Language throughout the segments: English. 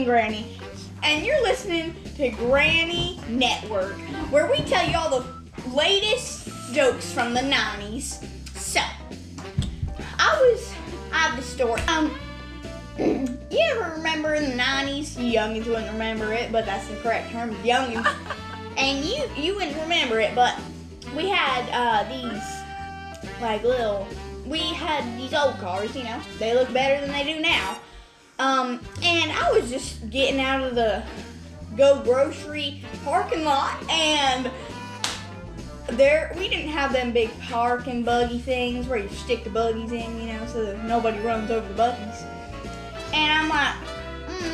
Granny, and you're listening to Granny Network, where we tell you all the latest jokes from the 90s. So, I have the story. You ever remember in the 90s, you youngins wouldn't remember it, but that's the correct term, youngins. And you wouldn't remember it, but we had we had these old cars, you know, they look better than they do now. And I was just getting out of the Go Grocery parking lot, and we didn't have them big park and buggy things where you stick the buggies in, you know, so that nobody runs over the buggies. And I'm like,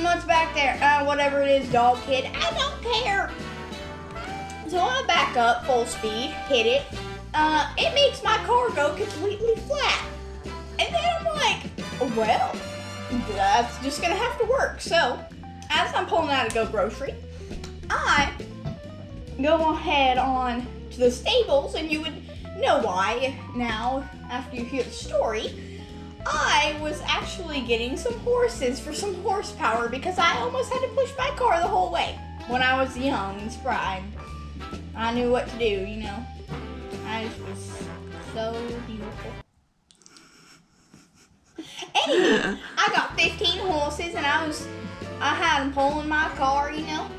what's back there? Whatever it is, dog kid. I don't care. So I back up full speed, hit it. It makes my car go completely flat. And then I'm like, well, that's just gonna have to work. So, as I'm pulling out of Go Grocery, I go ahead on to the stables, and you would know why now after you hear the story. I was actually getting some horses for some horsepower because I almost had to push my car the whole way when I was young and spry. I knew what to do, you know. I just was so beautiful. Anyway, I got 15 horses, and I had them pulling my car, you know.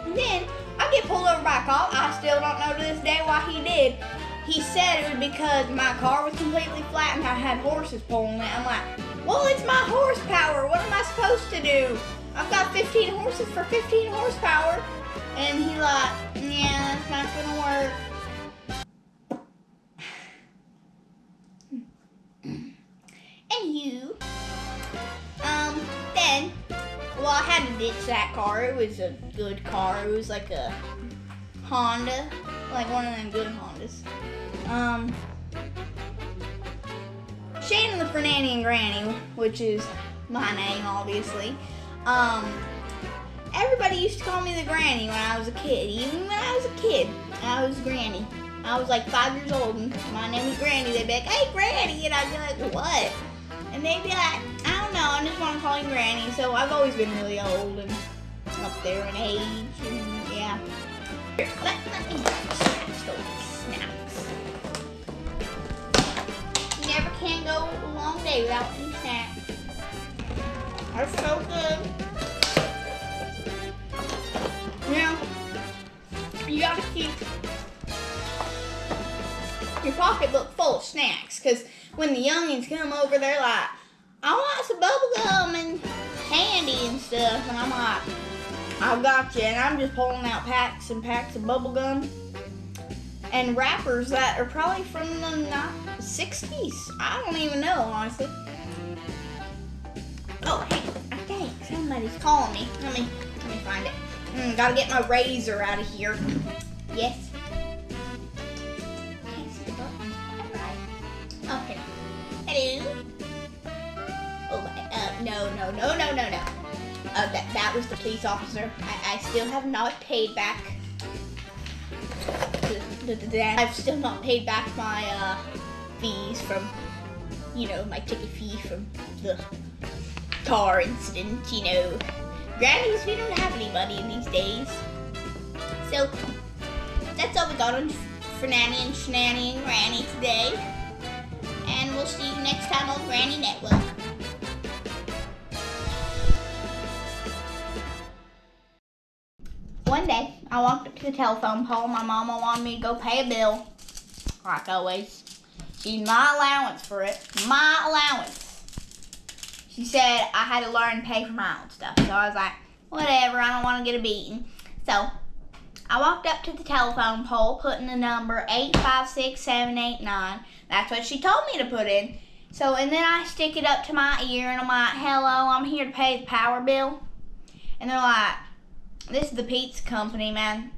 And then I get pulled over by a cop. I still don't know to this day why he did. He said it was because my car was completely flat and I had horses pulling it. I'm like, well, it's my horsepower. What am I supposed to do? I've got 15 horses for 15 horsepower. And he like, yeah, that's not gonna work. Anywho, then, well, I had to ditch that car. It was a good car. It was like a Honda, like one of them good Hondas. Shannon the Nanny and Granny, which is my name, obviously. Everybody used to call me the Granny when I was a kid. Even when I was a kid, I was Granny. I was like 5 years old, and my name was Granny. They'd be like, hey, Granny, and I'd be like, what? And they'd be like, I don't know, I just want to call you Granny. So I've always been really old and up there in age, and yeah. Here, let me snacks. You never can go a long day without any snacks. They're so good. You know, you gotta keep your pocketbook full of snacks, because when the youngins come over, they're like, I want some bubble gum and candy and stuff, and I'm like, I got you, and I'm just pulling out packs and packs of bubble gum and wrappers that are probably from the 60s. I don't even know, honestly. Oh, hey, I think somebody's calling me. Let me find it. Gotta get my razor out of here. Yes. Can't see the button. Alright. Okay. Hello. Oh, no. That was the police officer. I still have not paid back. I've still not paid back my fees from, you know, my ticket fee from the car incident, you know. Grannies, we don't have anybody in these days. So, that's all we got on Nanny and Shannon and Granny today. And we'll see you next time on Granny Network. One day, I walked up to the telephone pole. My mama wanted me to go pay a bill. Like always. She needed my allowance for it. My allowance. She said I had to learn to pay for my own stuff. So I was like, whatever, I don't want to get a beating. So I walked up to the telephone pole, put in the number 856789. That's what she told me to put in. So, and then I stick it up to my ear and I'm like, hello, I'm here to pay the power bill. And they're like, this is the pizza company, man.